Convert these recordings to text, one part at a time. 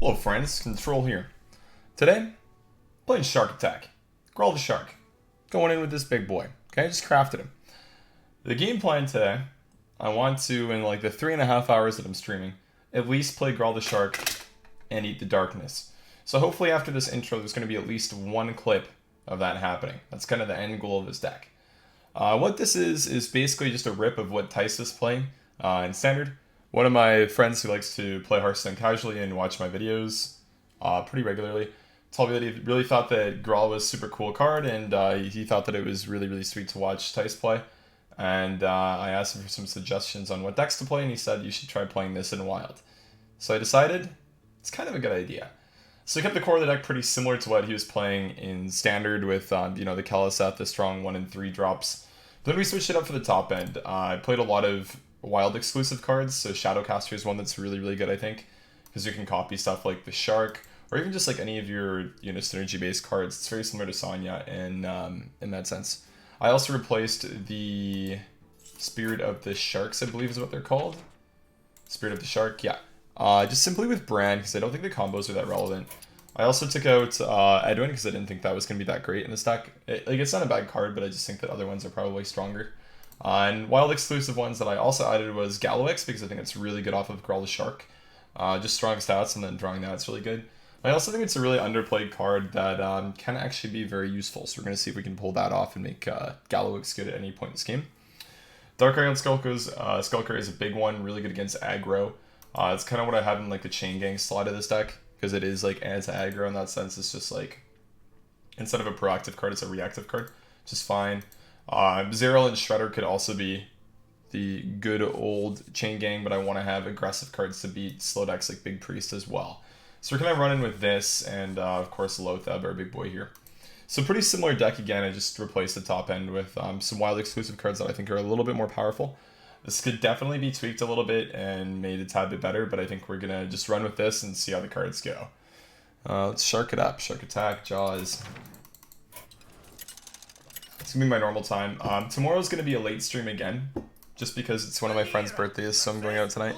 Hello friends, Control here. Today, playing Shark Attack. Growl the Shark. Going in with this big boy. Okay, I just crafted him. The game plan today, I want to, in like the 3.5 hours that I'm streaming, at least play Growl the Shark and Eat the Darkness. So hopefully after this intro, there's going to be at least one clip of that happening. That's kind of the end goal of this deck. What this is basically just a rip of what Tice is playing in Standard. One of my friends who likes to play Hearthstone casually and watch my videos pretty regularly told me that he really thought that Growl was a super cool card, and he thought that it was really sweet to watch Tice play. And I asked him for some suggestions on what decks to play, and he said you should try playing this in Wild. So I decided it's kind of a good idea. So I kept the core of the deck pretty similar to what he was playing in Standard with the Keleseth, the strong 1 and 3 drops. But then we switched it up for the top end. I played a lot of Wild exclusive cards, so Shadowcaster is one that's really good, I think, because you can copy stuff like the Shark, or even just like any of your synergy-based cards. It's very similar to Sonya in that sense. I also replaced the Spirit of the Sharks, I believe is what they're called. Spirit of the Shark, yeah. Just simply with Brand, because I don't think the combos are that relevant. I also took out Edwin, because I didn't think that was going to be that great in this deck. It's not a bad card, but I just think that other ones are probably stronger. And Wild exclusive ones that I also added was Gallowex, because I think it's really good off of Growl the Shark. Just strong stats, and then drawing that's really good. I also think it's a really underplayed card that can actually be very useful, so we're going to see if we can pull that off and make Gallowex good at any point in this game. Dark Iron Skulker is a big one, really good against aggro. It's kind of what I have in like the Chain Gang slot of this deck, because it is like anti-aggro in that sense. It's just like, instead of a proactive card, it's a reactive card, which is fine. Zeril and Shredder could also be the good old Chain Gang, but I want to have aggressive cards to beat slow decks like Big Priest as well. So we're going to run in with this, and of course Lothab, our big boy here. So pretty similar deck again. I just replaced the top end with some Wild exclusive cards that I think are a little bit more powerful. This could definitely be tweaked a little bit and made a tad bit better, but I think we're going to just run with this and see how the cards go. Let's Shark it up. Shark Attack, Jaws. It's going to be my normal time. Tomorrow's going to be a late stream again, just because it's one of my friend's birthdays, so I'm going out tonight.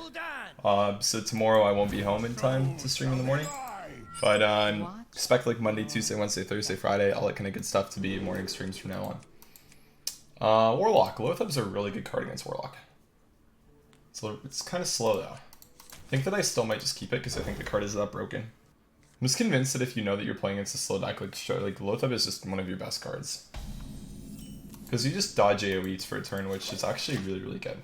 So tomorrow I won't be home in time to stream in the morning. But expect like Monday, Tuesday, Wednesday, Thursday, Friday, all that kind of good stuff to be morning streams from now on. Warlock. Lothab's a really good card against Warlock. So it's kind of slow though. I think that I still might just keep it because I think the card is that broken. I'm just convinced that if you know that you're playing against a slow deck, like Lothab is just one of your best cards. Because you just dodge AoEs for a turn, which is actually really good.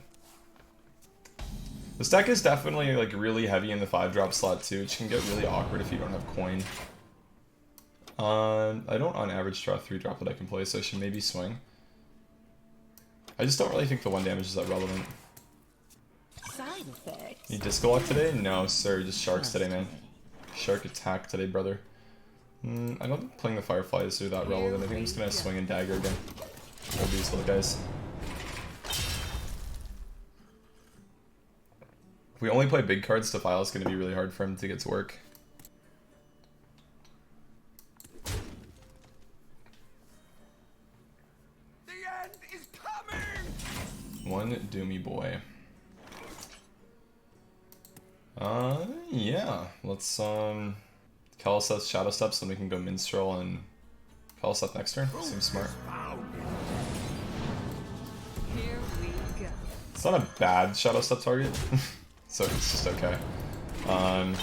This deck is definitely like really heavy in the 5-drop slot too, which can get really awkward if you don't have coin. I don't on average draw 3-drop that I can play, so I should maybe swing. I just don't really think the 1 damage is that relevant. Side effects. You Disco Lock today? No, sir. Just Sharks today, man. Shark Attack today, brother. I don't think playing the Fireflies are that relevant. I think I'm just gonna swing and dagger again. All these little guys. If we only play big cards, Defile is gonna be really hard for him to get to work. The end is coming. One Doomy boy. Yeah. Let's Keleseth Shadow Step so then we can go Minstrel and Keleseth next turn. Seems smart. Here we go. It's not a bad Shadow Step target, so it's just okay. Yeah.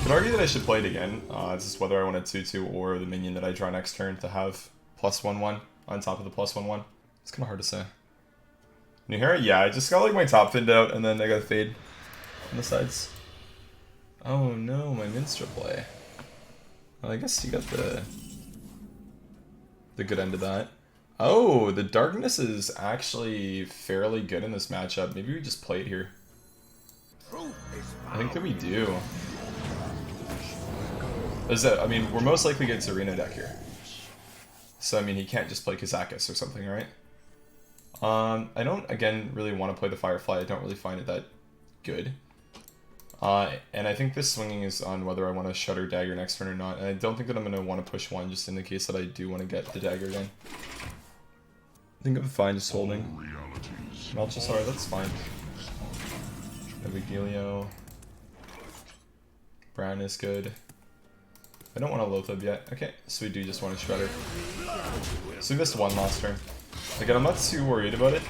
Could argue that I should play it again. It's just whether I want a 2/2 or the minion that I draw next turn to have +1/1 on top of the +1/1. It's kind of hard to say. New hair? Yeah, I just got like my top finned out and then I got fade on the sides. Oh no, my Minstrel play. Well, I guess you got the good end of that. Oh, the Darkness is actually fairly good in this matchup. Maybe we just play it here. I think that we do. I mean, we're most likely get Arena deck here. So, I mean, he can't just play Kazakis or something, right? I don't, again, really want to play the Firefly. I don't really find it that good. And I think this swinging is on whether I want to Shudder Dagger next turn or not. And I don't think that I'm going to want to push one just in the case that I do want to get the Dagger again. I think I'm fine just holding. Melchisaur, that's fine. No big dealio. Brown is good. I don't want to Loatheb yet. Okay, so we do just want to Shredder. So we missed one last turn. Again, I'm not too worried about it.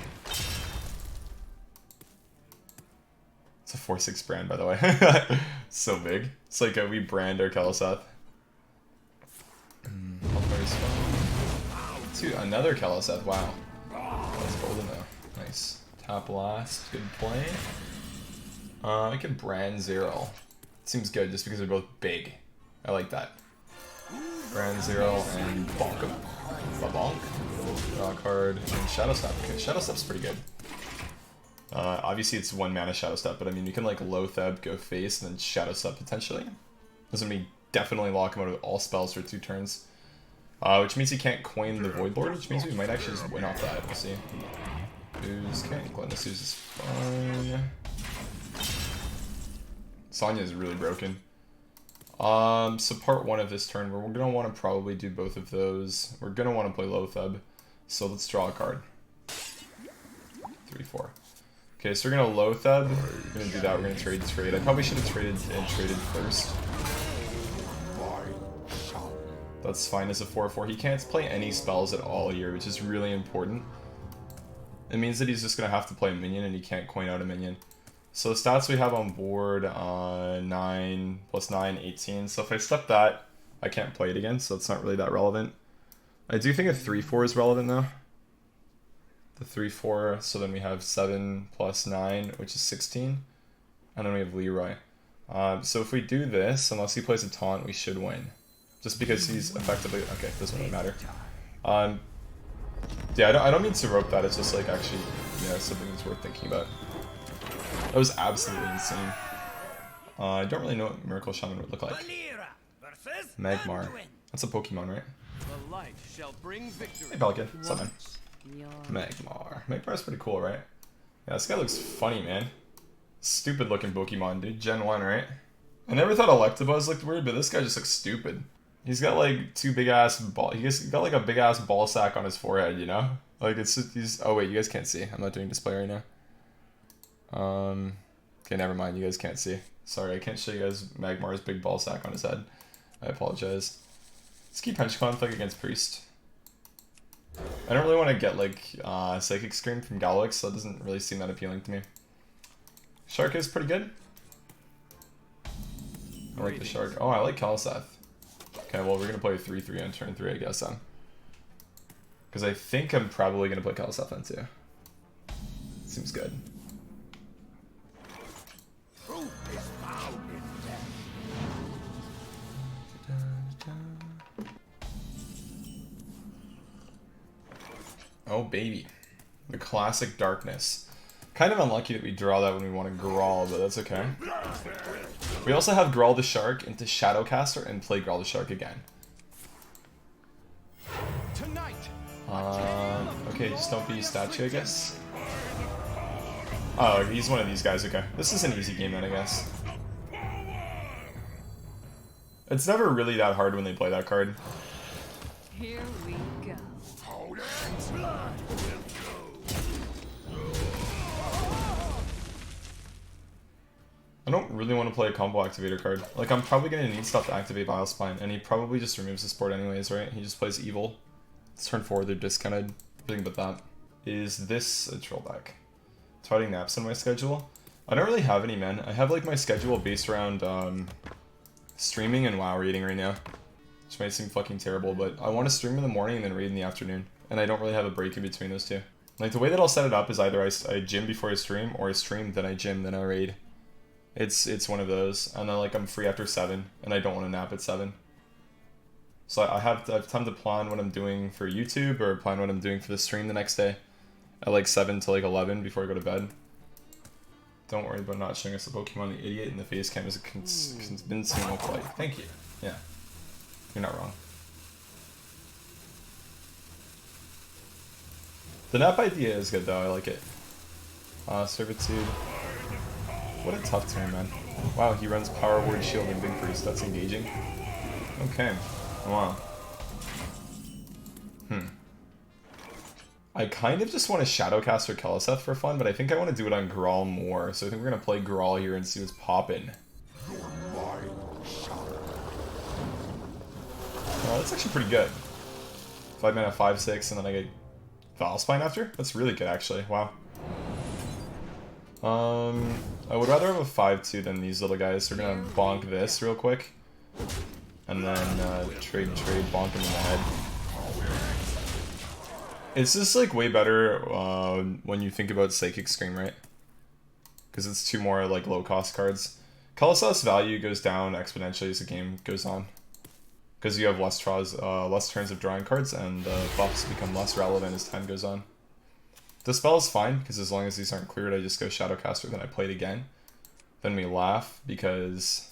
It's a 4/6 brand, by the way. So big. It's like we brand our Kel'Theth. Dude, another Kel'Theth. Wow. That's golden though. Nice. Tap last. Good play. I can brand Zero. Seems good just because they're both big. I like that. Brand Zero and Bonk him. Bonk. Draw card and Shadow Step. Okay, Shadow Step's pretty good. Obviously it's 1 mana Shadow Step, but I mean you can like Loatheb, go face, and then Shadow Step potentially. Doesn't mean definitely lock him out of all spells for 2 turns. Which means he can't coin the Void Lord, which means we might actually just win off that. We'll see. Ooze, okay, Glennis Ooze is fine. Sonya is really broken. So part 1 of this turn, we're gonna want to probably do both of those. We're gonna want to play Loatheb. So let's draw a card. 3, 4. Okay, so we're gonna Loatheb. We're gonna do that. We're gonna trade. I probably should have traded first. That's fine as a 4/4. He can't play any spells at all here, which is really important. It means that he's just gonna have to play a minion, and he can't coin out a minion. So the stats we have on board, 9 + 9, 18. So if I step that, I can't play it again, so it's not really that relevant. I do think a 3/4 is relevant though. The 3/4, so then we have 7 + 9, which is 16. And then we have Leroy. So if we do this, unless he plays a taunt, we should win. Just because he's effectively... Okay, doesn't really matter. Yeah, I don't mean to rope that, it's just like actually, yeah, something that's worth thinking about. That was absolutely insane. I don't really know what Miracle Shaman would look like. Magmar. That's a Pokemon, right? The light shall bring victory. Hey, Pelican. What's up, man? Magmar. Magmar's pretty cool, right? Yeah, this guy looks funny, man. Stupid looking Pokemon, dude. Gen 1, right? I never thought Electabuzz looked weird, but this guy just looks stupid. He's got like 2 big ass ball. He's got like a big ass ball sack on his forehead, you know? Like it's just, he's. Oh wait, you guys can't see. I'm not doing display right now. Okay, never mind. You guys can't see. Sorry, I can't show you guys Magmar's big ball sack on his head. I apologize. Let's keep Hench Conflict against Priest. I don't really want to get like Psychic Scream from Galix, so that doesn't really seem that appealing to me. Shark is pretty good. I like the Shark. Oh, I like Kel'Theth. Okay, well we're gonna play 3/3 on turn 3, I guess then. Because I think I'm probably gonna play Kel'Theth then too. Seems good. Oh baby, the classic Darkness. Kind of unlucky that we draw that when we want to Grawl, but that's okay. We also have Grawl the Shark into Shadowcaster and play Grawl the Shark again. Okay, just don't be statue, I guess. Oh, he's one of these guys, okay. This is an easy game then, I guess. It's never really that hard when they play that card. Here we go. I don't really want to play a combo activator card. Like, I'm probably going to need stuff to activate Vile Spine, and he probably just removes the support anyways, right? He just plays Evil. It's turn 4, they're discounted. Everything but that. Is this a troll deck? Touting naps on my schedule? I don't really have any, man. I have, like, my schedule based around, streaming and WoW reading right now. Which might seem fucking terrible, but I want to stream in the morning and then read in the afternoon. And I don't really have a break in between those two. Like, the way that I'll set it up is either I gym before I stream, or I stream, then I gym, then I raid. It's one of those, and then like I'm free after 7, and I don't want to nap at 7. So I have time to plan what I'm doing for YouTube, or plan what I'm doing for the stream the next day, at like 7 to like 11 before I go to bed. Don't worry about not showing us the Pokemon. The idiot in the face cam is a convincing play. Thank you. Yeah, you're not wrong. The nap idea is good though. I like it. Servitude. What a tough turn, man. Wow, he runs Power Word, Shield, and Big Priest. That's engaging. Okay. Wow. I kind of just want to Shadowcaster Kel'Theth for fun, but I think I want to do it on Grawl more. So I think we're going to play Grawl here and see what's poppin'. That's actually pretty good. 5 mana, 5/6, and then I get Valspine after? That's really good, actually. Wow. I would rather have a 5/2 than these little guys. So we're gonna bonk this real quick. And then trade, bonk him in the head. It's just like way better when you think about Psychic Scream, right? Because it's 2 more like low cost cards. Colossus value goes down exponentially as the game goes on. Because you have less draws, less turns of drawing cards, and buffs become less relevant as time goes on. The spell is fine, because as long as these aren't cleared, I just go Shadowcaster, then I play it again. Then we laugh, because...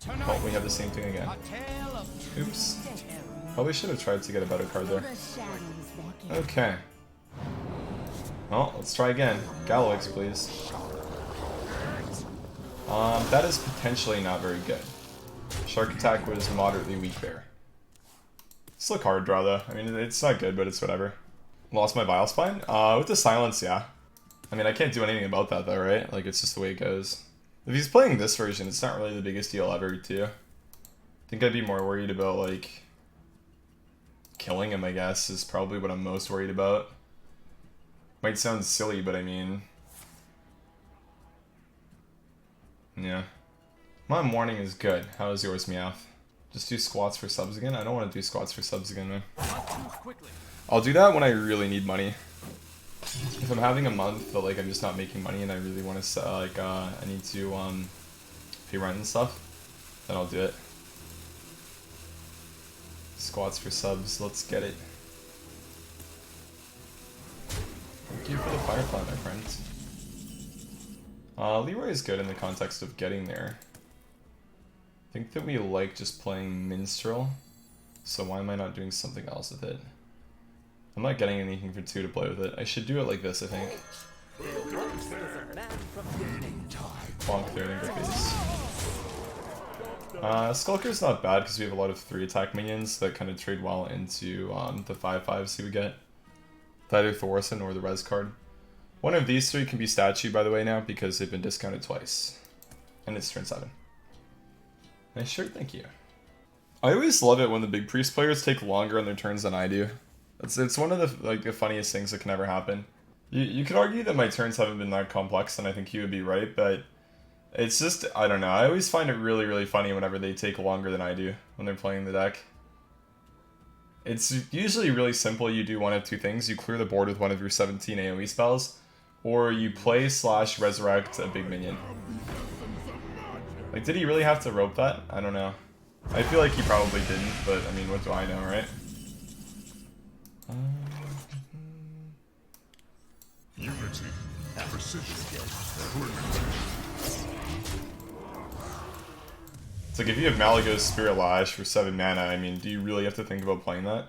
Oh, we have the same thing again. Oops. Probably should have tried to get a better card there. Okay. Well, let's try again. Galax, please. That is potentially not very good. Shark Attack was moderately weak there. Still a card draw though. I mean, it's not good, but it's whatever. Lost my Vilespine? With the silence, yeah. I mean, I can't do anything about that though, right? Like, it's just the way it goes. If he's playing this version, it's not really the biggest deal ever, too. I think I'd be more worried about, like... killing him, I guess, is probably what I'm most worried about. Might sound silly, but I mean... yeah. My morning is good. How is yours, Meowth? Just do squats for subs again? I don't want to do squats for subs again, man. I'll do that when I really need money. If I'm having a month that like I'm just not making money and I really want to like I need to pay rent and stuff, then I'll do it. Squats for subs, let's get it. Thank you for the Firefly, my friends. Leroy is good in the context of getting there. I think that we like just playing Minstrel, so why am I not doing something else with it? I'm not getting anything for 2 to play with it. I should do it like this, I think. Bonk there and go face. Skulker's not bad because we have a lot of 3 attack minions that kind of trade well into the 5/5s we get. Either Thorson or the res card. One of these 3 can be statue, by the way, now because they've been discounted twice. And it's turn 7. Nice shirt, thank you. I always love it when the big priest players take longer on their turns than I do. It's one of the funniest things that can ever happen. You could argue that my turns haven't been that complex, and I think you would be right, but it's just, I don't know, I always find it really, really funny whenever they take longer than I do when they're playing the deck. It's usually really simple. You do one of 2 things. You clear the board with one of your 17 AoE spells, or you play / resurrect a big minion. Like, did he really have to rope that? I don't know. I feel like he probably didn't, but I mean, what do I know, right? Unity, precision, It's like if you have Malagos Spirit Lash for 7 mana, I mean, do you really have to think about playing that?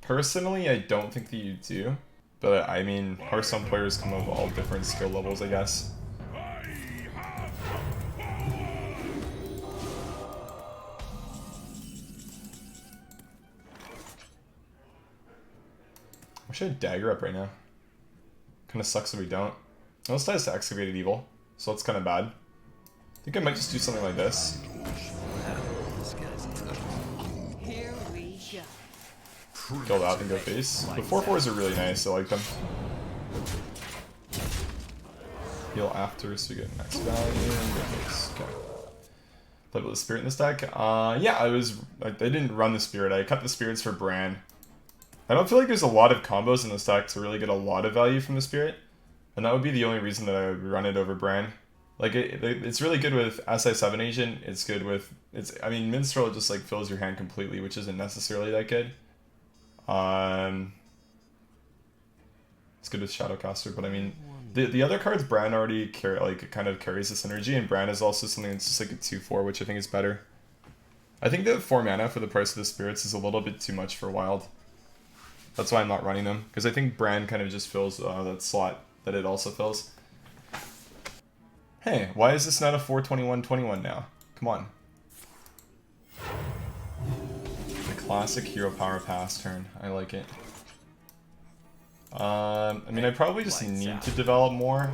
Personally, I don't think that you do. But I mean, Hearthstone players come of all different skill levels, I guess. I should have Dagger up right now. Kinda sucks if we don't. Unless it has to Excavated Evil, so that's kinda bad. I think I might just do something like this. Here we go. Kill that and go face. The 4/4s are really nice, I like them. Heal after, so we get max value and go face. Okay. Play with the Spirit in this deck. Yeah, I didn't run the Spirit, I cut the Spirits for Bran. I don't feel like there's a lot of combos in this deck to really get a lot of value from the Spirit. And that would be the only reason that I would run it over Bran. Like, it's really good with SI7 Agent, it's good with... I mean, Minstrel just, like, fills your hand completely, which isn't necessarily that good. It's good with Shadowcaster, but I mean... The other cards, Bran already kind of carries this energy, and Bran is also something that's just like a 2/4, which I think is better. I think that 4 mana for the price of the Spirits is a little bit too much for Wild. That's why I'm not running them, because I think Bran kind of just fills that slot that it also fills. Hey, why is this not a 4/21/21 now? Come on. The classic Hero Power Pass turn. I like it. I mean, I probably just need to develop more.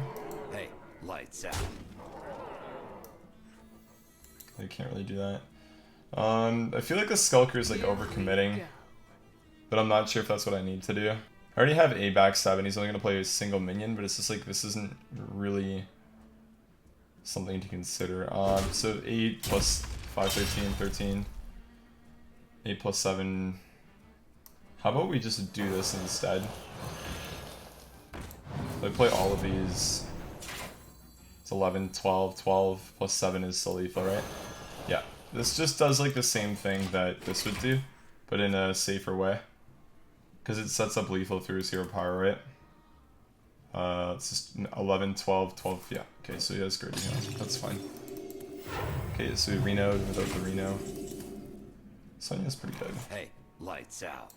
Hey, lights out. I can't really do that. I feel like the Skulker is like overcommitting, but I'm not sure if that's what I need to do. I already have a backstab and he's only gonna play a single minion, but it's just like this isn't really something to consider. So 8 plus 5, 13, 13. 8 plus 7. How about we just do this instead? If I play all of these, it's 11, 12, 12 plus 7 is still lethal, right? Yeah. This just does like the same thing that this would do, but in a safer way. Because it sets up lethal through 0 power, right? It's just 11, 12, 12, yeah. Okay, so he has Gurdy Heal. That's fine. Okay, so we Reno'd without the Reno. Sonya's pretty good. Hey, lights out.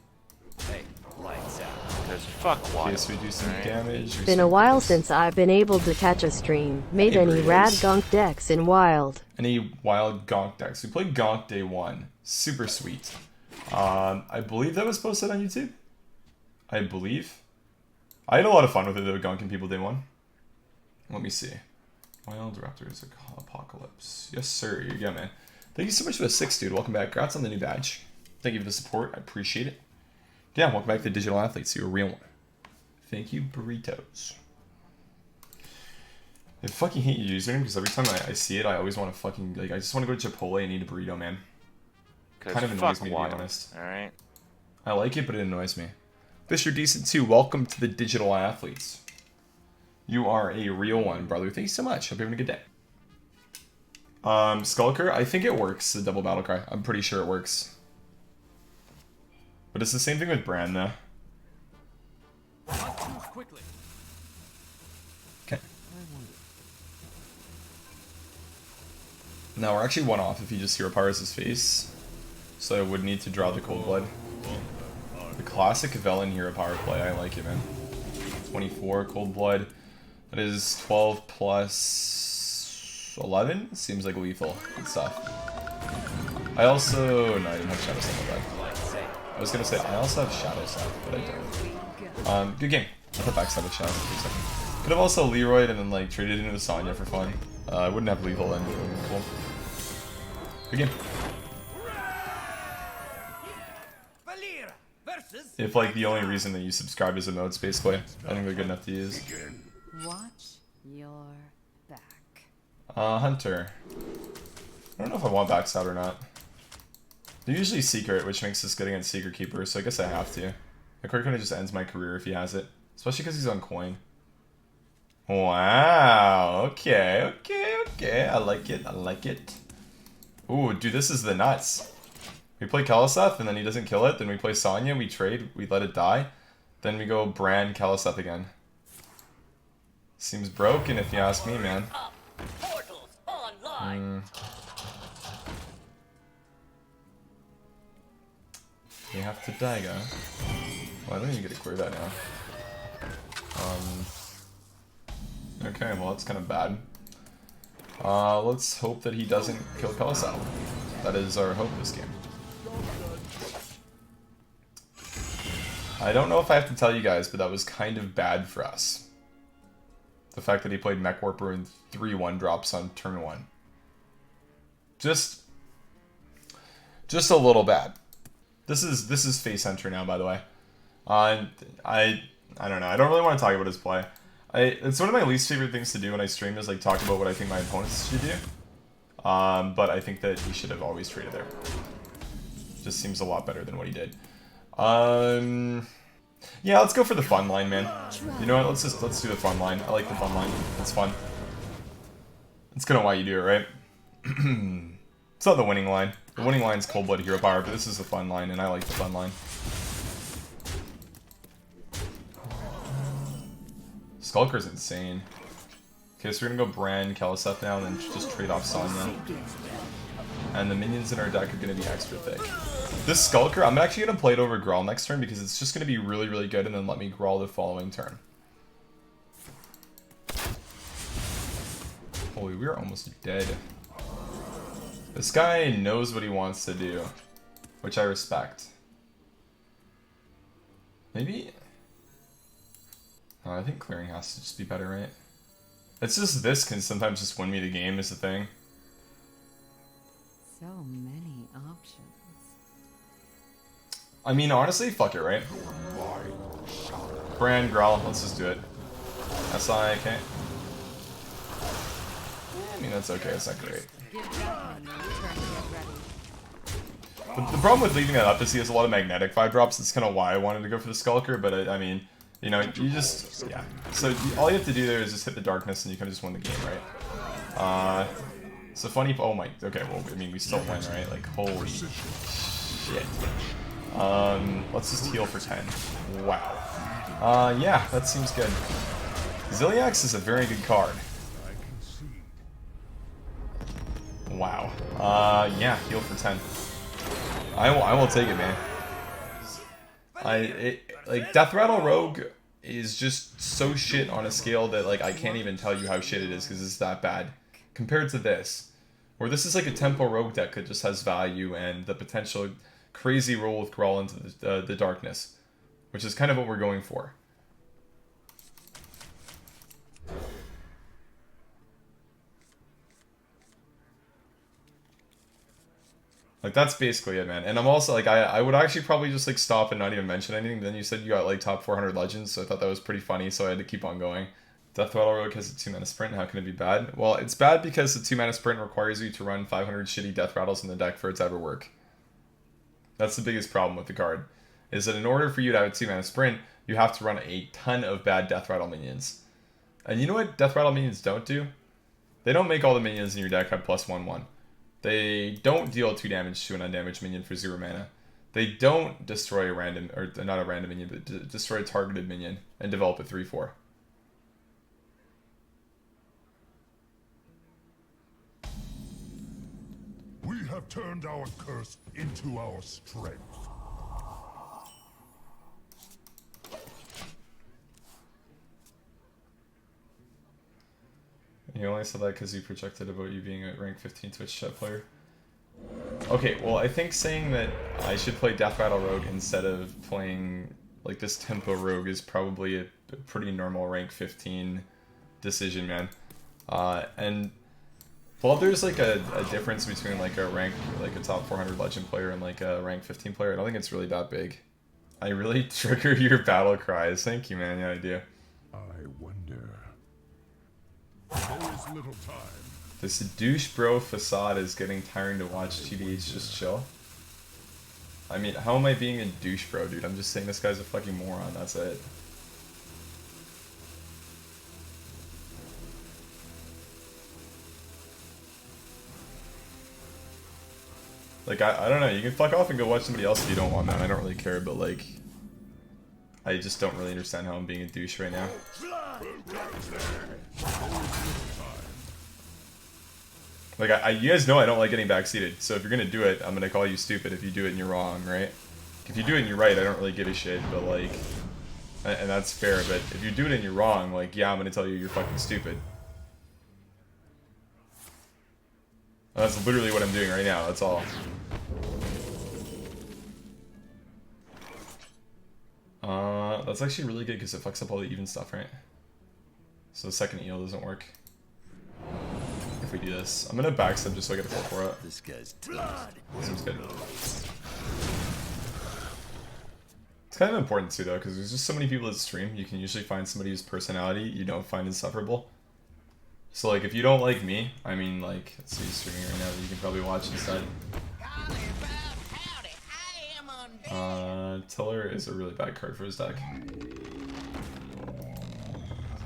Hey, lights out. Because fuck Okay, Wild. so we do some damage. we Been a sweep while this. since I've been able to catch a stream. Made Hey, any rad Burritos. gunk decks in Wild. Any wild Gonk decks. We played Gonk day 1. Super sweet. I believe that was posted on YouTube. I believe. I had a lot of fun with it though, gonking people day 1. Let me see. Wild Raptors Apocalypse. Yes, sir. You go, man. Thank you so much for the 6, dude. Welcome back. Congrats on the new badge. Thank you for the support. I appreciate it. Yeah, welcome back to the Digital Athletes. You're a real one. Thank you, Burritos. I fucking hate your username because every time I see it, I always want to fucking, like, I just want to go to Chipotle and eat a burrito, man. Kind of annoys fuck me, to be Wild. honest. Alright? I like it, but it annoys me. Fisher Decent 2, welcome to the Digital Athletes. You are a real one, brother. Thank you so much. Hope you're having a good day. Skulker, I think it works, the double battle cry. I'm pretty sure it works. But it's the same thing with Bran, though. Not too quickly. Okay. Now we're actually 1 off if he just hero powers his face. So I would need to draw the Cold Blood. The classic Velen hero power play, I like it, man. 24 Cold Blood. That is 12 plus 11? Seems like lethal. Good stuff. I also... No, I didn't have Shadow Stuff like that. I was gonna say, I also have Shadow Stuff, but I don't. Good game. I thought backstab with Shadow for a second. Could have also Leroyed and then like traded into Sonya for fun. I wouldn't have lethal then. Cool. Good game. If like the only reason that you subscribe is emotes, basically, I think they're good enough to use. Watch your back. Hunter. I don't know if I want backstab or not. They're usually secret, which makes this good against Secret Keeper, so I guess I have to. The card kind of just ends my career if he has it. Especially because he's on coin. Wow, okay. I like it. Ooh, dude, this is the nuts. We play Kalaseth, and then he doesn't kill it. Then we play Sonya, we trade, we let it die. Then we go Bran Kalaseth again. Seems broken if you ask me, man. You have to Daiga. Well, I don't even get to clear that now. Okay, well that's kind of bad. Let's hope that he doesn't kill Kalaseth. That is our hope this game. I don't know if I have to tell you guys, but that was kind of bad for us. The fact that he played Mech Warper and 3-1 drops on turn 1. Just a little bad. This is Face Hunter now, by the way. I don't know. I don't really want to talk about his play. It's one of my least favorite things to do when I stream is like talk about what I think my opponents should do. But I think that he should have always traded there. Just seems a lot better than what he did. Yeah, let's go for the fun line, man. You know what? Let's do the fun line. I like the fun line. It's fun. It's kind of why you do it, right? It's not the winning line. The winning line's Cold Blood Hero Power, but this is the fun line, and I like the fun line. Skulker's insane. Okay, so we're gonna go Bran, Kalaseth now, and then just trade off Sonya. And the minions in our deck are gonna be extra thick. This Skulker, I'm actually gonna play it over Grawl next turn because it's just gonna be really, really good, and then let me Grawl the following turn. Holy, we are almost dead. This guy knows what he wants to do, which I respect. Maybe... Oh, I think clearing has to just be better, right? It's just this can sometimes just win me the game is the thing. So many I mean, honestly, fuck it, right? Brand, Growl, let's just do it. SI, okay. I mean, that's okay, it's not great. The problem with leaving that up is he has a lot of magnetic 5-drops. That's kind of why I wanted to go for the Skulker, but I mean, you know, you just, yeah. So all you have to do there is just hit the darkness and you can just win the game, right? So funny, oh my, okay, well, I mean, we still win, right? Like, holy shit. Let's just heal for 10. Wow. Yeah, that seems good. Zilliax is a very good card. Wow. Yeah, heal for 10. I will take it, man. Like, Death Rattle Rogue is just so shit on a scale that, like, I can't even tell you how shit it is because it's that bad. Compared to this, where this is like a Tempo Rogue deck that just has value and the potential crazy roll with Growl into the darkness, which is kind of what we're going for. Like, that's basically it, man. And I'm also, like, I would actually probably just, like, stop and not even mention anything. Then you said you got, like, top 400 legends, so I thought that was pretty funny, so I had to keep on going. Death Rattle Rogue has a 2-mana sprint. How can it be bad? Well, it's bad because the 2-mana sprint requires you to run 500 shitty Death Rattles in the deck for it to ever work. That's the biggest problem with the card, is that in order for you to have a 2-mana sprint, you have to run a ton of bad Death Rattle minions. And you know what Death Rattle minions don't do? They don't make all the minions in your deck have +1/1. They don't deal 2 damage to an undamaged minion for 0 mana. They don't destroy a random, or not a random minion, but destroy a targeted minion and develop a 3/4. We have turned our curse into our strength. You only said that because you projected about you being a rank 15 Twitch chat player. Okay, well, I think saying that I should play Death Rattle Rogue instead of playing, like, this Tempo Rogue is probably a pretty normal rank 15 decision, man. And while there's, like, a difference between, like, a rank, like, a top 400 legend player and, like, a rank 15 player, I don't think it's really that big. I really trigger your battle cries. Thank you, man. Yeah, I do. I wonder. There is little time. This douche bro facade is getting tiring to watch. TBH, just chill. I mean, how am I being a douche bro, dude? I'm just saying this guy's a fucking moron. That's it. Like, I don't know. You can fuck off and go watch somebody else if you don't want, man. I don't really care, but, like, I just don't really understand how I'm being a douche right now. Like, you guys know I don't like getting backseated, so if you're gonna do it, I'm gonna call you stupid if you do it and you're wrong, right? If you do it and you're right, I don't really give a shit, but, like, and that's fair, but if you do it and you're wrong, like, yeah, I'm gonna tell you you're fucking stupid. And that's literally what I'm doing right now, that's all. That's actually really good because it fucks up all the even stuff, right? So the second eel doesn't work. If we do this. I'm gonna backstab just so I get a 4/4 out. This guy's blood. Seems good. It's kind of important too though, because there's just so many people that stream, you can usually find somebody whose personality you don't find insufferable. So like, if you don't like me, I mean like, let's see, streaming right now, you can probably watch instead. Tiller is a really bad card for his deck. I'm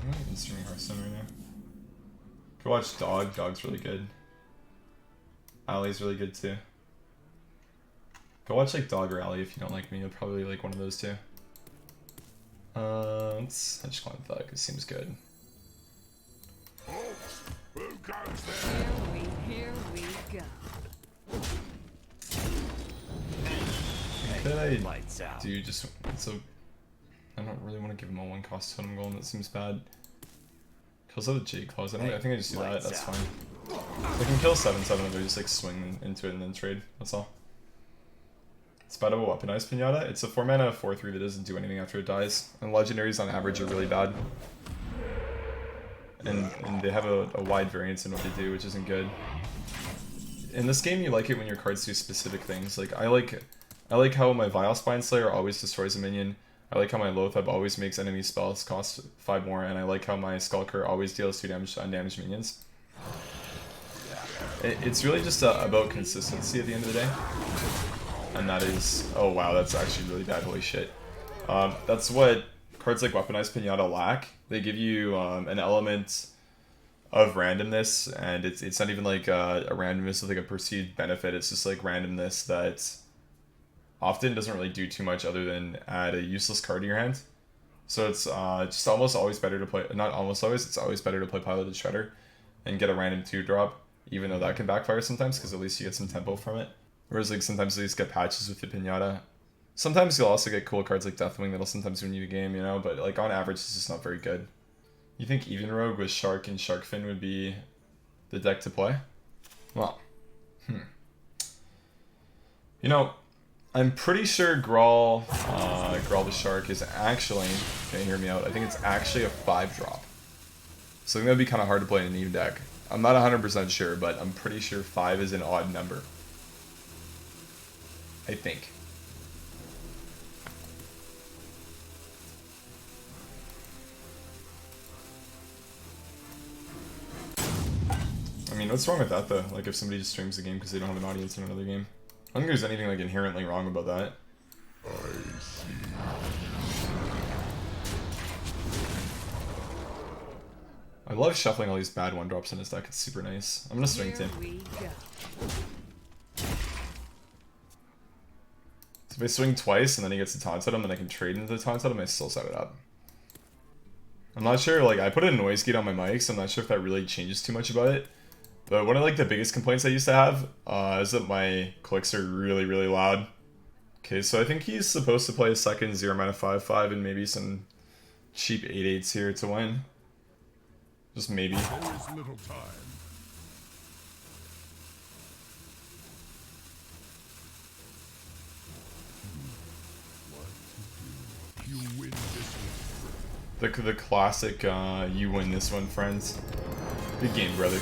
not even streaming Hearthstone right now. Go watch Dog. Dog's really good. Alley's really good too. Go watch like Dog or Alley if you don't like me. You'll probably like one of those two. I just call it Thug. It seems good. Here we go. Could I Lights out. do just so? I don't really want to give him a 1-cost totem golem. That seems bad. Kills out the Jade Claws. I think I just do that. That's fine. I can kill 7/7 if I just like swing into it and then trade. That's all. It's bad of a weaponized pinata. It's a 4-mana 4/3 that doesn't do anything after it dies. And legendaries on average are really bad. And they have a wide variance in what they do, which isn't good. In this game, you like it when your cards do specific things. Like, I like I like how my Vile Spine Slayer always destroys a minion. I like how my Loatheb always makes enemy spells cost 5 more, and I like how my Skulker always deals 2 damage to undamaged minions. It's really just about consistency at the end of the day. And that is... oh wow, that's actually really bad, holy shit. That's what cards like Weaponized Pinata lack. They give you an element of randomness, and it's not even like a randomness with like a perceived benefit, it's just like randomness that often doesn't really do too much other than add a useless card to your hand. So it's just almost always better to play, not almost always, it's always better to play Piloted Shredder and get a random 2-drop, even though that can backfire sometimes, because at least you get some tempo from it. Whereas like sometimes you just get patches with the Pinata. Sometimes you'll also get cool cards like Deathwing that'll sometimes win you a game, you know, but like on average it's just not very good. You think Even Rogue with Shark and Sharkfin would be the deck to play? Well, you know, I'm pretty sure Grawl the Shark is actually, okay, hear me out, I think it's actually a 5-drop. So I think that would be kind of hard to play in an Eve deck. I'm not 100% sure, but I'm pretty sure 5 is an odd number. I think. I mean, what's wrong with that, though? Like, if somebody just streams the game because they don't have an audience in another game? I don't think there's anything, like, inherently wrong about that. I love shuffling all these bad 1-drops in his deck. It's super nice. I'm gonna swing Tim. So if I swing twice and then he gets a taunt at him and I can trade into the taunt at him, I still set it up. I'm not sure, like, I put a noise gate on my mic, so I'm not sure if that really changes too much about it. But one of, like, the biggest complaints I used to have is that my clicks are really, really loud. Okay, so I think he's supposed to play a second 0 mana 5/5 and maybe some cheap 8/8s here to win. Just maybe. There is little time. What to do? You win this one. The classic, you win this one, friends. Good game, brother.